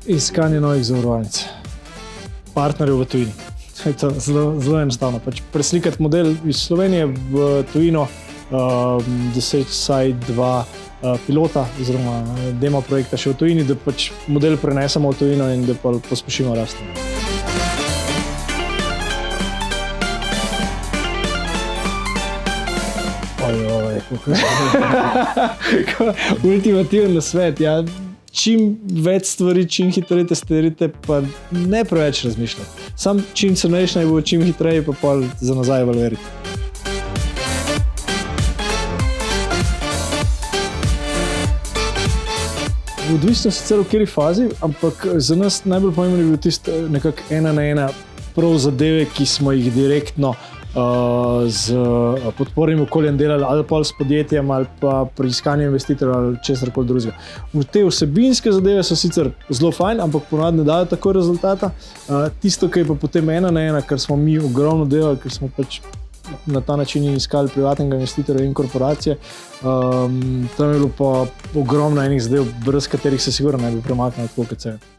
Iskanje novih zavarovalnic, partnerjev v tujini. To je to zelo enostavno. Pač preslikati model iz Slovenije v tujino, doseči vsaj 2 pilota oziroma demo projekta še v tujini, da pač model prenesemo v tujino in da pa pospešimo rast. Ultimativen nasvet, ja. Čim več stvari, čim hitreje testirajte, pa ne preveč razmišljati. Sam čim cenejši naj bo, čim hitreje pa pol za nazaj evalvirati. Odvisno sicer v kateri fazi, ampak za nas najbolj pomembno je bil tisti nekako 1 na 1 prav zadeve, ki smo jih direktno z podpornim okoljem delali, ali pa s podjetjem, ali pa pri iskanju investitorjev ali česarkoli drugega. Te vsebinske zadeve so sicer zelo fajn, ampak ponavadi ne dajo tako rezultata. Tisto, ki je pa potem 1 na 1, kar smo mi ogromno delali, ker smo pač na ta način iskali privatnega investitorja in korporacije, tam je bilo pa ogromno enih zadev, brez katerih se sigurno ne bi premaknili tako, kot se je.